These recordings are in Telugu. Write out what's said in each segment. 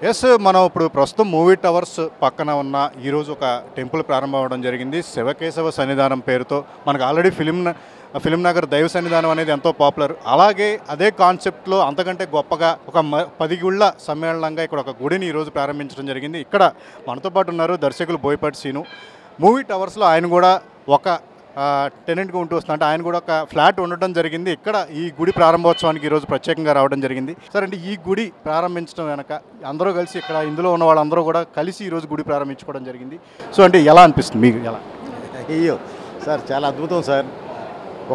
యెస్. మనం ఇప్పుడు ప్రస్తుతం మూవీ టవర్స్ పక్కన ఉన్న ఈరోజు ఒక టెంపుల్ ప్రారంభం అవ్వడం జరిగింది. శివకేశవ సన్నిధానం పేరుతో మనకు ఆల్రెడీ ఫిలిం నగర్ దైవ సన్నిధానం అనేది ఎంతో పాపులర్. అలాగే అదే కాన్సెప్ట్లో అంతకంటే గొప్పగా ఒక 10 గుళ్ళ సమ్మేళనంగా ఇక్కడ ఒక గుడిని ఈరోజు ప్రారంభించడం జరిగింది. ఇక్కడ మనతో పాటు ఉన్నారు దర్శకులు బోయపాటి శ్రీను. మూవీ టవర్స్లో ఆయన కూడా ఒక టెనెంట్గా ఉంటూ వస్తున్నా అంటే ఆయన కూడా ఒక ఫ్లాట్ ఉండటం జరిగింది. ఇక్కడ ఈ గుడి ప్రారంభోత్సవానికి ఈరోజు ప్రత్యేకంగా రావడం జరిగింది. సార్, అంటే ఈ గుడి ప్రారంభించడం వెనక అందరూ కలిసి ఇక్కడ ఇందులో ఉన్న వాళ్ళందరూ కూడా కలిసి ఈరోజు గుడి ప్రారంభించుకోవడం జరిగింది. సో అంటే ఎలా అనిపిస్తుంది మీకు? ఎలా? అయ్యో సార్, చాలా అద్భుతం సార్.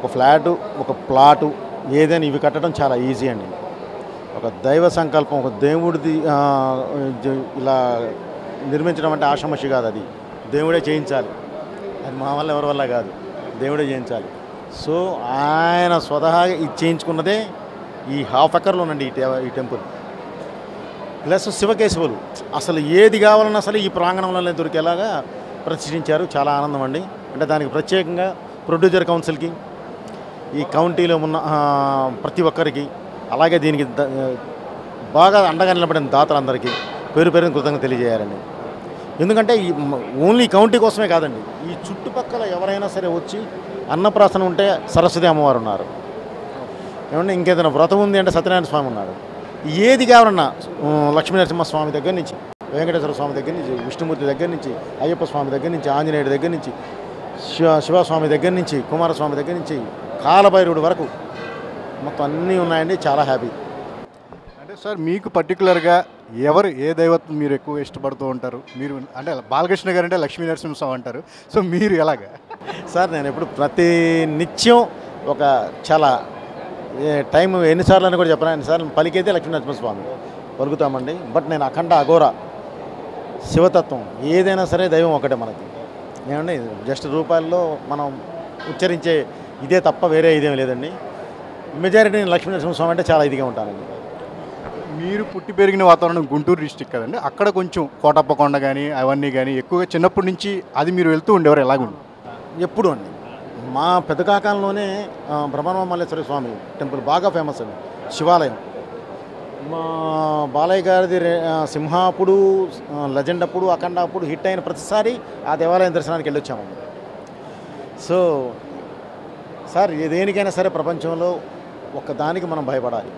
ఒక ఫ్లాటు, ఒక ప్లాటు ఏదైనా ఇవి కట్టడం చాలా ఈజీ అండి. ఒక దైవ సంకల్పం, ఒక దేవుడిది ఇలా నిర్మించడం అంటే ఆషామాషి కాదు. అది దేవుడే చేయించాలి. అది మా వల్ల ఎవరి వల్ల కాదు, దేవుడే చేయించాలి. సో ఆయన స్వతహాగా ఇది చేయించుకున్నదే ఈ హాఫ్ ఎకర్లోనండి ఈ టెంపుల్. ప్లస్ శివకేశవులు అసలు ఏది కావాలన్నా అసలు ఈ ప్రాంగణంలోనే దొరికేలాగా ప్రతిష్ఠించారు. చాలా ఆనందం అండి. అంటే దానికి ప్రత్యేకంగా ప్రొడ్యూసర్ కౌన్సిల్కి, ఈ కౌంటీలో ఉన్న ప్రతి ఒక్కరికి, అలాగే దీనికి బాగా అండగా నిలబడిన దాతలందరికీ పేరు పేరుని కృతజ్ఞతలు తెలియజేయాలండి. ఎందుకంటే ఈ ఓన్లీ కౌంటీ కోసమే కాదండి, ఈ చుట్టుపక్కల ఎవరైనా సరే వచ్చి అన్నప్రాసన ఉంటే సరస్వతి అమ్మవారు ఉన్నారు, ఏమన్నా ఇంకేదైనా వ్రతం ఉంది అంటే సత్యనారాయణ స్వామి ఉన్నారు. ఏది కావాలన్నా లక్ష్మీనరసింహస్వామి దగ్గర నుంచి, వెంకటేశ్వర స్వామి దగ్గర నుంచి, విష్ణుమూర్తి దగ్గర నుంచి, అయ్యప్ప స్వామి దగ్గర నుంచి, ఆంజనేయుడి దగ్గర నుంచి, శివస్వామి దగ్గర నుంచి, కుమారస్వామి దగ్గర నుంచి, కాలభైరవుడి వరకు మొత్తం అన్నీ ఉన్నాయండి. చాలా హ్యాపీ. అంటే సార్, మీకు పర్టికులర్గా ఏ దైవత్వం మీరు ఎక్కువ ఇష్టపడుతూ ఉంటారు? మీరు అంటే బాలకృష్ణ గారు అంటే లక్ష్మీ నరసింహస్వామి అంటారు. సో మీరు ఎలాగా? సార్, నేను ఎప్పుడు ప్రతి నిత్యం ఒక చాలా టైం ఎన్నిసార్లు అని కూడా చెప్పను, ఎన్నిసార్లు పలికైతే లక్ష్మీ నరసింహస్వామి పలుకుతామండి. బట్ నేను అఖండ అఘోర శివతత్వం ఏదైనా సరే దైవం ఒకటే మనకి. ఏమండి, జస్ట్ రూపాయల్లో మనం ఉచ్చరించే ఇదే తప్ప వేరే ఇదేం లేదండి. మెజారిటీ నేను లక్ష్మీ నరసింహస్వామి అంటే చాలా ఇదిగా ఉంటానండి. మీరు పుట్టి పెరిగిన వాతావరణం గుంటూరు డిస్టిక్ కదండి, అక్కడ కొంచెం కోటప్పకొండ కానీ అవన్నీ కానీ ఎక్కువగా చిన్నప్పటి నుంచి అది మీరు వెళ్తూ ఉండేవారు? ఎలాగుండి? ఎప్పుడు అండి, మా పెద్ద కాకాలంలోనే బ్రహ్మమల్లేశ్వర స్వామి టెంపుల్ బాగా ఫేమస్ అండి, శివాలయం. మా బాలయ్య గారిది సింహాపుడు, లెజెండ్ అప్పుడు, అఖండ అప్పుడు హిట్ అయిన ప్రతిసారి ఆ దేవాలయం దర్శనానికి వెళ్ళొచ్చామండి. సో సార్, దేనికైనా సరే ప్రపంచంలో ఒకదానికి మనం భయపడాలి,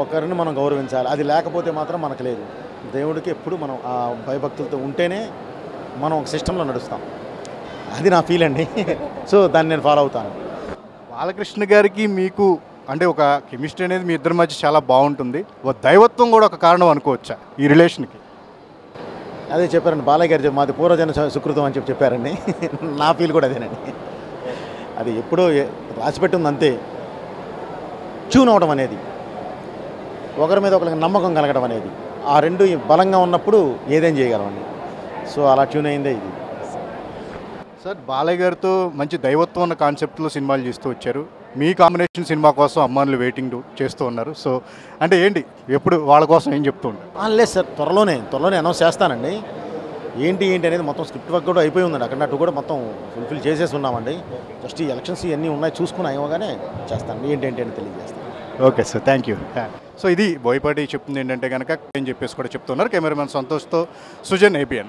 ఒకరిని మనం గౌరవించాలి. అది లేకపోతే మాత్రం మనకు లేదు. దేవుడికి ఎప్పుడు మనం ఆ భయభక్తులతో ఉంటేనే మనం ఒక సిస్టంలో నడుస్తాం. అది నా ఫీల్ అండి. సో దాన్ని నేను ఫాలో అవుతాను. బాలకృష్ణ గారికి మీకు అంటే ఒక కెమిస్ట్రీ అనేది మీ ఇద్దరి మధ్య చాలా బాగుంటుంది. ఒక దైవత్వం కూడా ఒక కారణం అనుకోవచ్చా ఈ రిలేషన్కి? అదే చెప్పారండి బాలయ్య గారు, మాది పూర్వజన సుకృతం అని చెప్పారండి. నా ఫీల్ కూడా అదేనండి. అది ఎప్పుడో రాసిపెట్టి ఉంది అంతే. ట్యూన్ అవడం అనేది, ఒకరి మీద ఒకరికి నమ్మకం కలగడం అనేది, ఆ రెండు బలంగా ఉన్నప్పుడు ఏదేం చేయగలమండి. సో అలా ట్యూన్ అయిందే ఇది. సార్, బాలయ్య గారితో మంచి దైవత్వం అన్న కాన్సెప్ట్లో సినిమాలు చేస్తూ వచ్చారు. మీ కాంబినేషన్ సినిమా కోసం అమ్మానులు వెయిటింగ్ చేస్తూ ఉన్నారు. సో అంటే ఏంటి, ఎప్పుడు వాళ్ళ కోసం ఏం చెప్తూ ఉంటారు? లేదు సార్, త్వరలోనే అనౌన్స్ చేస్తానండి. ఏంటి అనేది మొత్తం స్క్రిప్ట్ వర్క్ కూడా అయిపోయి ఉందండి. అక్కడ అటు కూడా మొత్తం ఫుల్ఫిల్ చేసేసి ఉన్నామండి. జస్ట్ ఈ ఎలక్షన్స్ ఇవన్నీ ఉన్నాయి, చూసుకుని అయ్యగానే చేస్తాను ఏంటి అని తెలియజేస్తాను. Okay sir, thank you. So ఇది బోయపాటి చెప్తుంది ఏంటంటే కనుక ఏం చెప్పేసి కూడా చెప్తున్నారు. కెమెరామెన్ సంతోష్తో సుజన్, ABN.